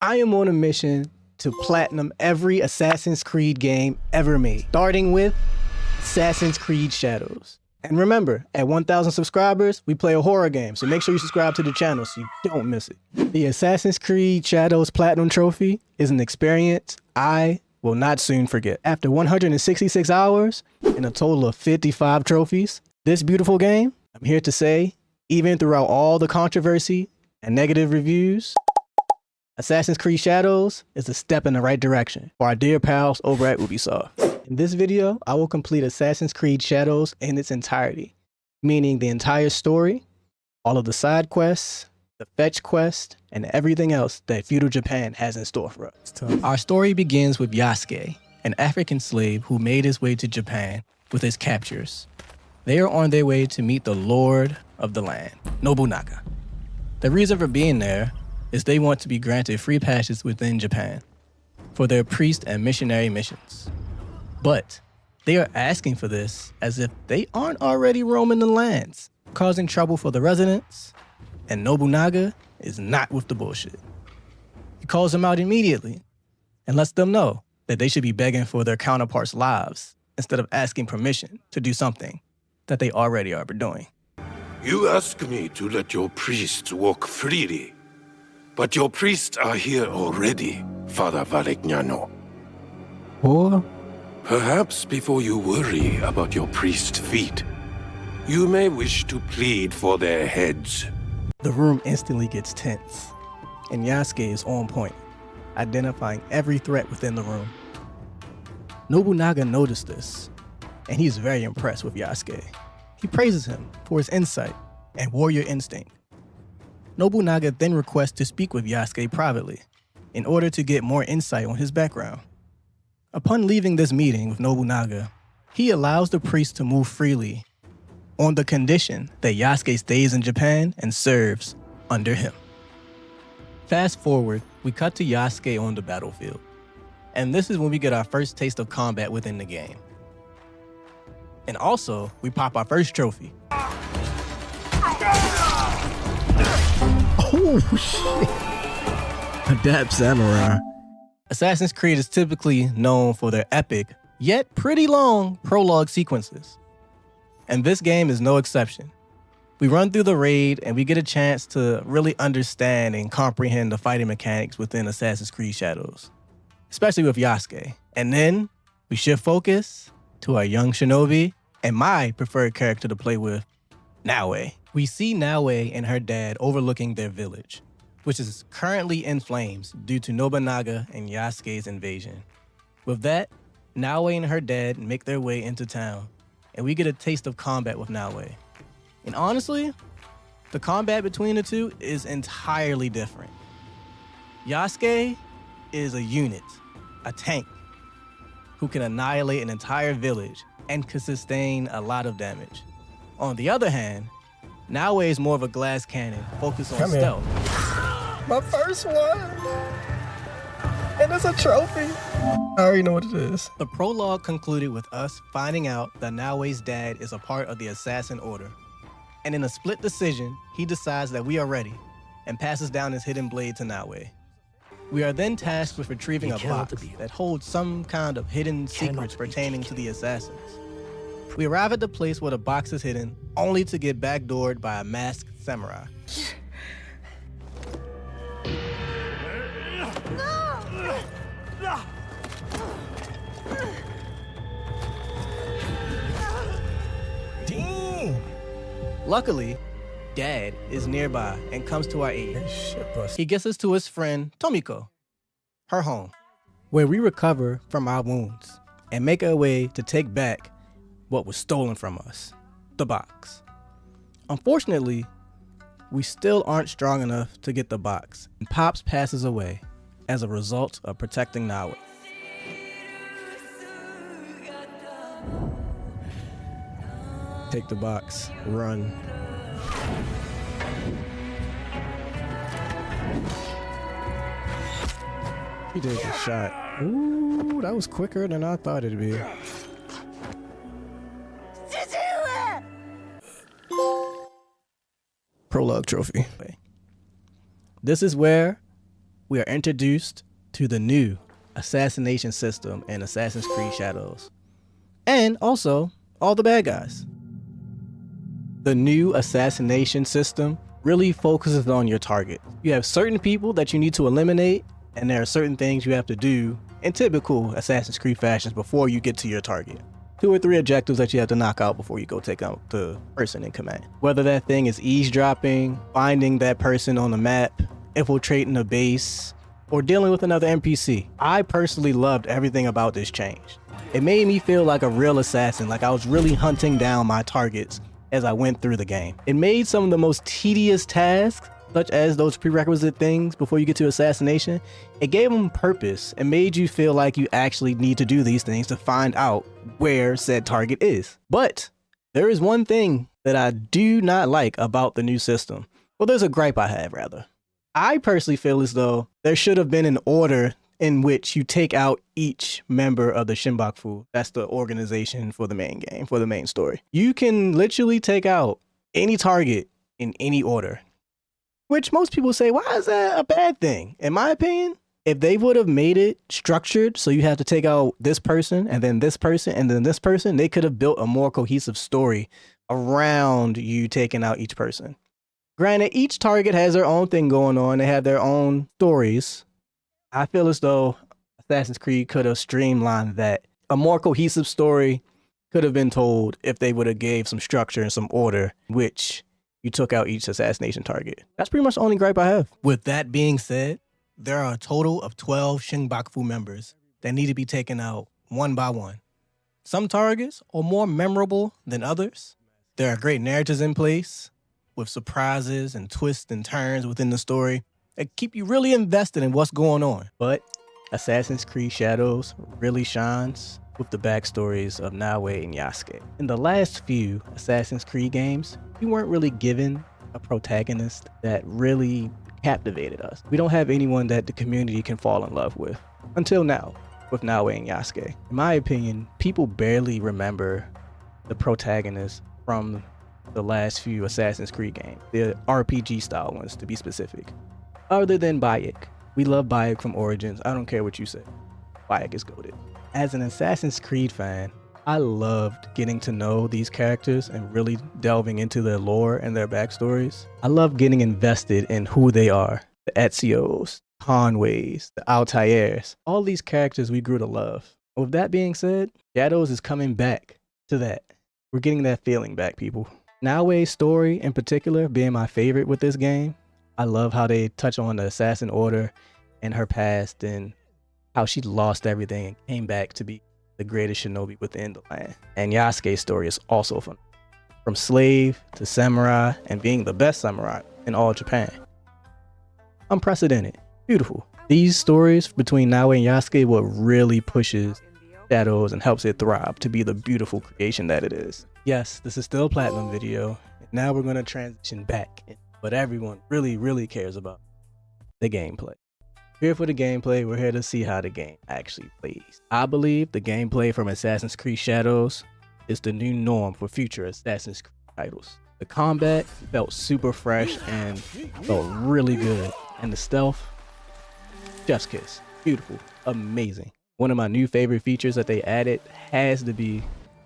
I am on a mission to platinum every Assassin's Creed game ever made, starting with Assassin's Creed Shadows. And remember, at 1,000 subscribers, we play a horror game, so make sure you subscribe to the channel so you don't miss it. The Assassin's Creed Shadows Platinum Trophy is an experience I will not soon forget. After 166 hours and a total of 55 trophies, this beautiful game, I'm here to say, even throughout all the controversy and negative reviews, Assassin's Creed Shadows is a step in the right direction for our dear pals over at Ubisoft. In this video, I will complete Assassin's Creed Shadows in its entirety, meaning the entire story, all of the side quests, the fetch quest, and everything else that feudal Japan has in store for us. Our story begins with Yasuke, an African slave who made his way to Japan with his captors. They are on their way to meet the Lord of the land, Nobunaga. The reason for being there is they want to be granted free passage within Japan for their priest and missionary missions. But they are asking for this as if they aren't already roaming the lands, causing trouble for the residents, and Nobunaga is not with the bullshit. He calls them out immediately and lets them know that they should be begging for their counterparts' lives instead of asking permission to do something that they already are doing. You ask me to let your priests walk freely, but your priests are here already, Father Valegnano. Or Perhaps before you worry about your priest feet, you may wish to plead for their heads. the room instantly gets tense, and Yasuke is on point, identifying every threat within the room. Nobunaga noticed this, and he is very impressed with Yasuke. He praises him for his insight and warrior instinct. Nobunaga then requests to speak with Yasuke privately in order to get more insight on his background. Upon leaving this meeting with Nobunaga, he allows the priest to move freely on the condition that Yasuke stays in Japan and serves under him. Fast forward, we cut to Yasuke on the battlefield, and this is when we get our first taste of combat within the game. And also, we pop our first trophy. Oh, shit. Adapt Samurai. Assassin's Creed is typically known for their epic, yet pretty long prologue sequences. And this game is no exception. We run through the raid and we get a chance to really understand and comprehend the fighting mechanics within Assassin's Creed Shadows, especially with Yasuke. And then we shift focus to our young shinobi and my preferred character to play with, Naoe. We see Naoe and her dad overlooking their village, which is currently in flames due to Nobunaga and Yasuke's invasion. With that, Naoe and her dad make their way into town, and we get a taste of combat with Naoe. And honestly, the combat between the two is entirely different. Yasuke is a unit, a tank, who can annihilate an entire village and can sustain a lot of damage. On the other hand, Naoe is more of a glass cannon, focused on stealth. My first one. And it's a trophy. I already know what it is. The prologue concluded with us finding out that Naoe's dad is a part of the Assassin Order. And in a split decision, he decides that we are ready and passes down his hidden blade to Naoe. We are then tasked with retrieving a box that holds some kind of hidden secrets pertaining to the Assassins. We arrive at the place where the box is hidden, only to get backdoored by a masked samurai. Damn. Luckily, Dad is nearby and comes to our aid. Shit, bust. He gets us to his friend, Tomiko, her home, where we recover from our wounds and make our way to take back what was stolen from us, the box. Unfortunately, we still aren't strong enough to get the box, and Pops passes away as a result of protecting Naoe. Take the box, run. He did a shot. Ooh, that was quicker than I thought it'd be. Prologue trophy. This is where we are introduced to the new assassination system in Assassin's Creed Shadows. And also, all the bad guys. The new assassination system really focuses on your target. You have certain people that you need to eliminate, and there are certain things you have to do in typical Assassin's Creed fashions before you get to your target. 2 or 3 objectives that you have to knock out before you go take out the person in command. Whether that thing is eavesdropping, finding that person on the map, infiltrating a base, or dealing with another NPC. I personally loved everything about this change. It made me feel like a real assassin, like I was really hunting down my targets as I went through the game. It made some of the most tedious tasks, such as those prerequisite things before you get to assassination, it gave them purpose and made you feel like you actually need to do these things to find out where said target is. But there is one thing that I do not like about the new system. Well, there's a gripe I have, rather. I personally feel as though there should have been an order in which you take out each member of the Shinbaku. That's the organization for the main game, for the main story. You can literally take out any target in any order, which most people say, why is that a bad thing? In my opinion, if they would have made it structured so you have to take out this person and then this person and then this person, they could have built a more cohesive story around you taking out each person. Granted, each target has their own thing going on. They have their own stories. I feel as though Assassin's Creed could have streamlined that. A more cohesive story could have been told if they would have gave some structure and some order, which you took out each assassination target. That's pretty much the only gripe I have. With that being said, there are a total of 12 Shinbaku members that need to be taken out one by one. Some targets are more memorable than others. There are great narratives in place with surprises and twists and turns within the story that keep you really invested in what's going on. But Assassin's Creed Shadows really shines with the backstories of Naoe and Yasuke. In the last few Assassin's Creed games, we weren't really given a protagonist that really captivated us. We don't have anyone that the community can fall in love with. Until now, with Naoe and Yasuke. In my opinion, people barely remember the protagonist from the last few Assassin's Creed games, the RPG style ones to be specific. Other than Bayek. We love Bayek from Origins. I don't care what you say. Bayek is goated. As an Assassin's Creed fan, I loved getting to know these characters and really delving into their lore and their backstories. I love getting invested in who they are. The Ezios, Conways, the Altairs, all these characters we grew to love. With that being said, Shadows is coming back to that. We're getting that feeling back, people. Naoe's story in particular being my favorite with this game. I love how they touch on the Assassin Order and her past and how she lost everything and came back to be the greatest shinobi within the land. And Yasuke's story is also fun. From slave to samurai and being the best samurai in all Japan. Unprecedented. Beautiful. These stories between Naoe and Yasuke what really pushes Shadows and helps it thrive to be the beautiful creation that it is. Yes, this is still a Platinum video. Now we're going to transition back into what everyone really cares about. The gameplay. We're here for the gameplay. We're here to see how the game actually plays. I believe the gameplay from Assassin's Creed Shadows is the new norm for future Assassin's Creed titles. The combat felt super fresh and felt really good. And the stealth, chef's kiss. Beautiful. Amazing. One of my new favorite features that they added has to be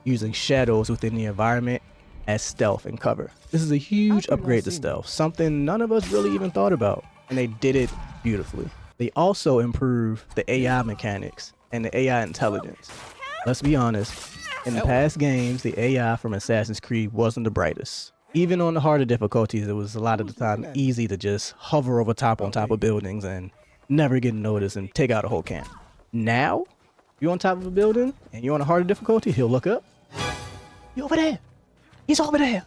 using shadows within the environment as stealth and cover. This is a huge upgrade to stealth, something none of us really even thought about, and they did it beautifully. They also improved the AI mechanics and the AI intelligence. Let's be honest, in the past games, the AI from Assassin's Creed wasn't the brightest. Even on the harder difficulties, it was a lot of the time easy to just hover over on top of buildings and never get noticed and take out a whole camp. Now, you're on top of a building and you're on a harder difficulty, he'll look up. You're over there. He's over there.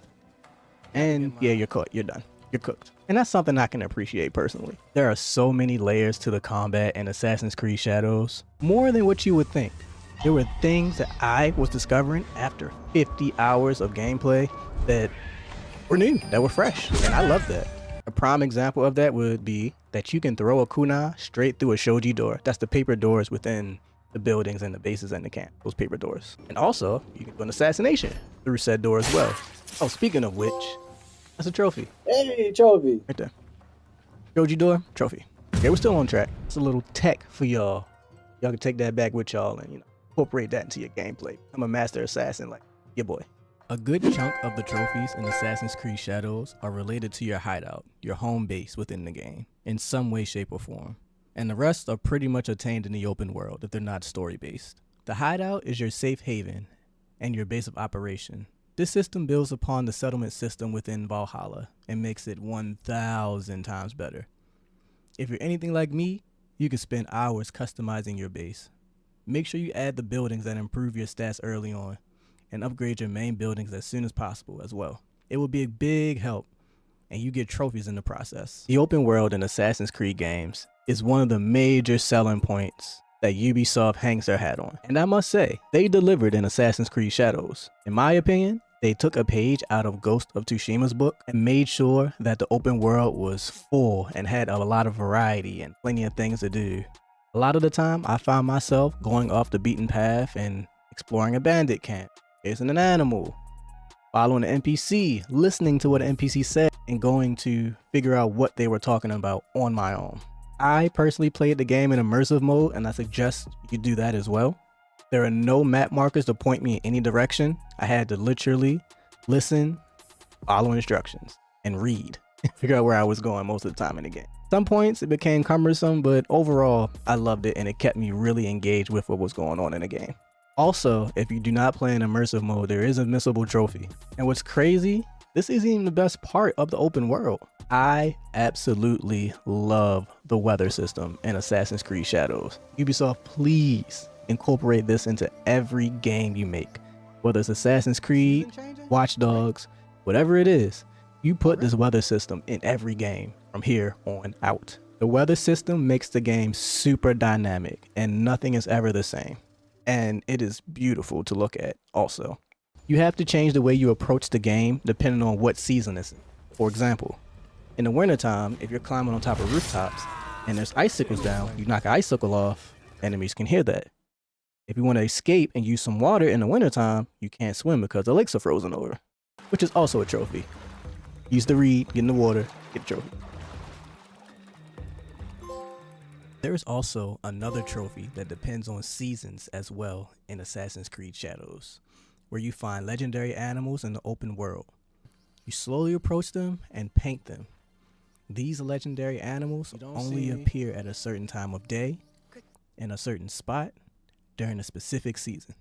And yeah, you're caught. You're done. You're cooked. And that's something I can appreciate personally. There are so many layers to the combat in Assassin's Creed Shadows. More than what you would think. There were things that I was discovering after 50 hours of gameplay that were new, that were fresh. And I love that. A prime example of that would be that you can throw a kunai straight through a shoji door. That's the paper doors within the buildings and the bases and the camp, those paper doors. And also, you can do an assassination through said door as well. Oh, speaking of which, that's a trophy. Hey, trophy. Right there. Shoji door, trophy. Okay, we're still on track. It's a little tech for y'all. Y'all can take that back with y'all and, incorporate that into your gameplay. I'm a master assassin like your boy. A good chunk of the trophies in Assassin's Creed Shadows are related to your hideout, your home base within the game, in some way, shape, or form. And the rest are pretty much attained in the open world if they're not story-based. The hideout is your safe haven and your base of operation. This system builds upon the settlement system within Valhalla and makes it 1,000 times better. If you're anything like me, you can spend hours customizing your base. Make sure you add the buildings that improve your stats early on and upgrade your main buildings as soon as possible as well. It will be a big help, and you get trophies in the process. The open world in Assassin's Creed games is one of the major selling points that Ubisoft hangs their hat on. And I must say, they delivered in Assassin's Creed Shadows. In my opinion, they took a page out of Ghost of Tsushima's book and made sure that the open world was full and had a lot of variety and plenty of things to do. A lot of the time, I found myself going off the beaten path and exploring a bandit camp, chasing an animal, following an NPC, listening to what an NPC said, and going to figure out what they were talking about on my own. I personally played the game in immersive mode, and I suggest you do that as well. There are no map markers to point me in any direction. I had to literally listen, follow instructions, and read, figure out where I was going most of the time in the game. Some points it became cumbersome, but overall I loved it and it kept me really engaged with what was going on in the game. Also, if you do not play in immersive mode, there is a missable trophy. And what's crazy, this isn't even the best part of the open world. I absolutely love the weather system in Assassin's Creed Shadows. Ubisoft, please incorporate this into every game you make. Whether it's Assassin's Creed, Watch Dogs, whatever it is, you put this weather system in every game from here on out. The weather system makes the game super dynamic and nothing is ever the same. And it is beautiful to look at also. You have to change the way you approach the game depending on what season it's in. For example, in the wintertime, if you're climbing on top of rooftops and there's icicles down, you knock an icicle off, enemies can hear that. If you want to escape and use some water in the wintertime, you can't swim because the lakes are frozen over, which is also a trophy. Use the reed, get in the water, get a trophy. There is also another trophy that depends on seasons as well in Assassin's Creed Shadows, where you find legendary animals in the open world. You slowly approach them and paint them. These legendary animals only appear at a certain time of day, in a certain spot, during a specific season.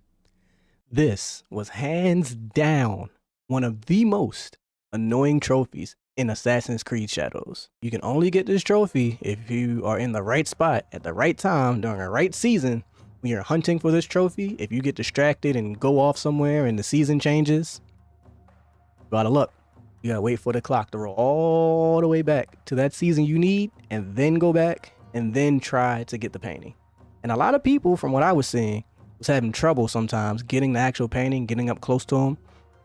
This was hands down one of the most annoying trophies in Assassin's Creed Shadows. You can only get this trophy if you are in the right spot at the right time during the right season. When you're hunting for this trophy, if you get distracted and go off somewhere and the season changes, you're out of luck. You gotta wait for the clock to roll all the way back to that season you need and then go back and then try to get the painting. And a lot of people, from what I was seeing, was having trouble sometimes getting the actual painting, getting up close to them,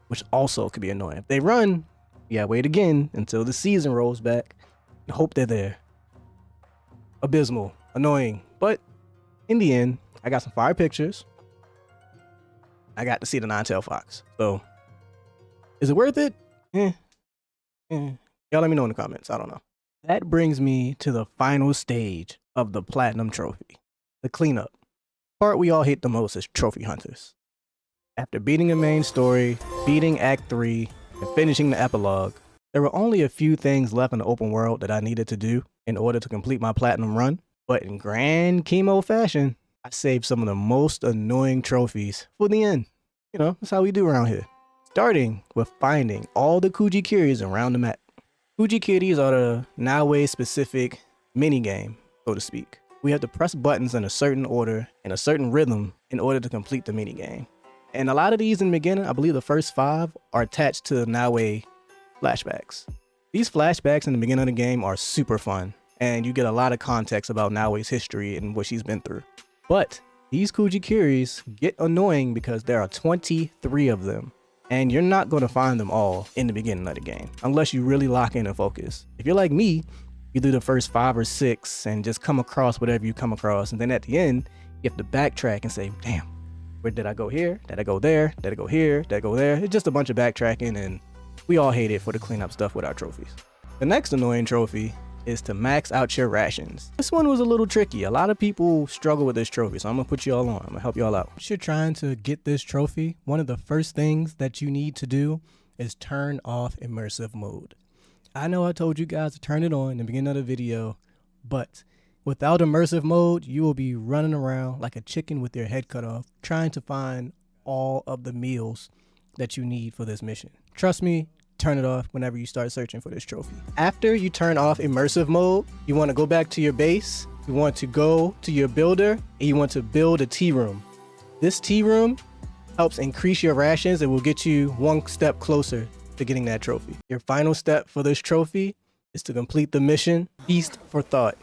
which also could be annoying. If they run, you gotta wait again until the season rolls back and hope they're there. Abysmal, annoying, but in the end, I got some fire pictures. I got to see the nine-tailed fox. So, is it worth it? Y'all let me know in the comments. I don't know. That brings me to the final stage of the Platinum Trophy, the cleanup. Part we all hate the most as trophy hunters. After beating the main story, beating Act 3, and finishing the epilogue, there were only a few things left in the open world that I needed to do in order to complete my platinum run. But in grand chemo fashion, I saved some of the most annoying trophies for the end. You know, that's how we do around here. Starting with finding all the Kuji-Kiris around the map. Kuji-Kiris are the Naoe specific minigame, so to speak. We have to press buttons in a certain order and a certain rhythm in order to complete the minigame. And a lot of these in the beginning, I believe the first 5 are attached to Naoe flashbacks. These flashbacks in the beginning of the game are super fun, and you get a lot of context about Naoe's history and what she's been through. But these Kuji-Kiris get annoying because there are 23 of them, and you're not going to find them all in the beginning of the game, unless you really lock in and focus. If you're like me, you do the first 5 or 6 and just come across whatever you come across, and then at the end, you have to backtrack and say, damn, where did I go here? Did I go there? Did I go here? Did I go there? It's just a bunch of backtracking, and we all hate it for the cleanup stuff with our trophies. The next annoying trophy is to max out your rations. This one was a little tricky. A lot of people struggle with this trophy, so I'm gonna put you all on. I'm gonna help you all out. If you're trying to get this trophy, one of the first things that you need to do is turn off immersive mode. I know I told you guys to turn it on in the beginning of the video, but without immersive mode, you will be running around like a chicken with your head cut off, trying to find all of the meals that you need for this mission. Trust me, turn it off whenever you start searching for this trophy. After you turn off immersive mode, you want to go back to your base, you want to go to your builder, and you want to build a tea room. This tea room helps increase your rations and will get you one step closer to getting that trophy. Your final step for this trophy is to complete the mission, Feast for Thought.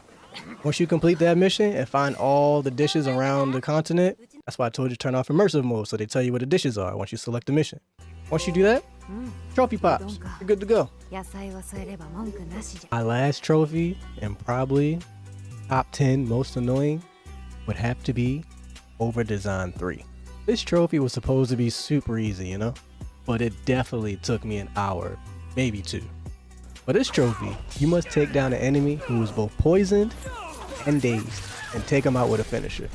Once you complete that mission and find all the dishes around the continent, that's why I told you to turn off immersive mode, so they tell you where the dishes are once you select the mission. Once you do that, trophy pops. You're good to go. My last trophy, and probably top 10 most annoying, would have to be Over Design 3. This trophy was supposed to be super easy, you know? But it definitely took me an hour, maybe 2. For this trophy, you must take down an enemy who is both poisoned and dazed, and take him out with a finisher.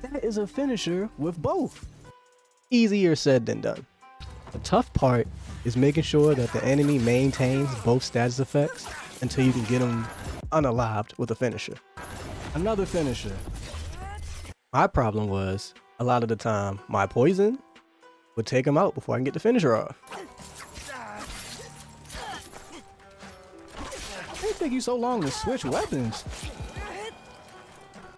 That is a finisher with both. Easier said than done. The tough part is making sure that the enemy maintains both status effects until you can get him unalived with a finisher. Another finisher. My problem was, a lot of the time, my poison would take him out before I can get the finisher off. It take you so long to switch weapons.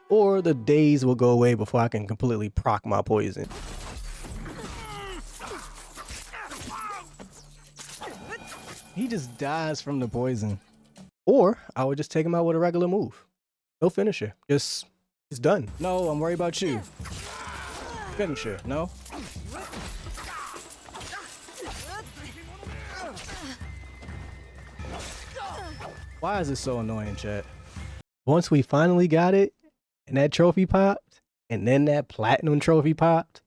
Or the days will go away before I can completely proc my poison. He just dies from the poison. Or I would just take him out with a regular move. No finisher. Just, it's done. No, I'm worried about you. Finisher, no? Why is it so annoying, chat? Once we finally got it, and that trophy popped, and then that platinum trophy popped,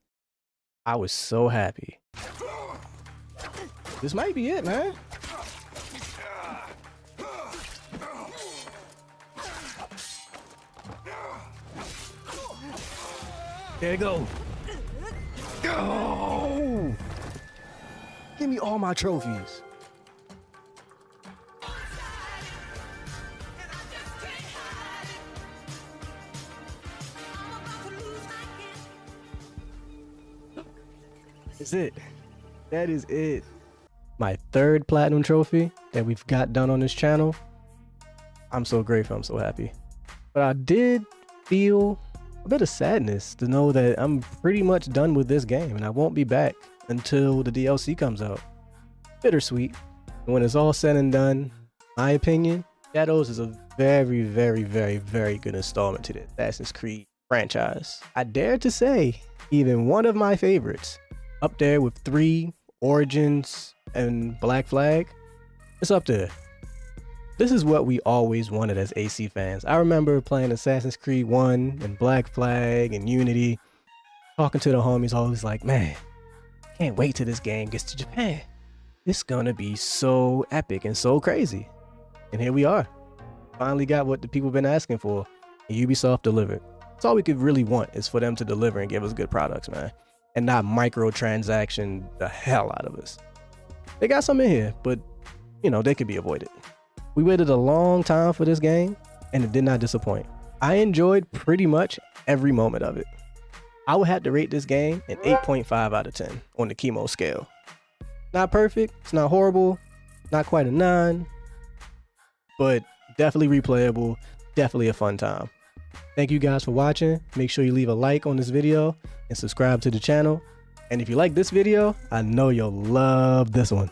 I was so happy. This might be it, man. There you go. Go! Give me all my trophies. That's it. That is it. My third platinum trophy that we've got done on this channel. I'm so grateful. I'm so happy. But I did feel a bit of sadness to know that I'm pretty much done with this game and I won't be back until the DLC comes out. Bittersweet. And when it's all said and done, my opinion, Shadows is a very, very, very, very good installment to the Assassin's Creed franchise. I dare to say, even one of my favorites, up there with 3, Origins, and Black Flag. It's up there. This is what we always wanted as AC fans. I remember playing Assassin's Creed 1 and Black Flag and Unity, talking to the homies, always like, man, can't wait till this game gets to Japan. It's gonna be so epic and so crazy. And here we are. Finally got what the people been asking for, and Ubisoft delivered. That's all we could really want, is for them to deliver and give us good products, man. And not microtransaction the hell out of us. They got some in here, but you know, they could be avoided. We waited a long time for this game, and it did not disappoint. I enjoyed pretty much every moment of it. I would have to rate this game an 8.5 out of 10 on the chemo scale. Not perfect, it's not horrible, not quite a 9, but definitely replayable, definitely a fun time. Thank you guys for watching. Make sure you leave a like on this video and subscribe to the channel. And if you like this video, I know you'll love this one.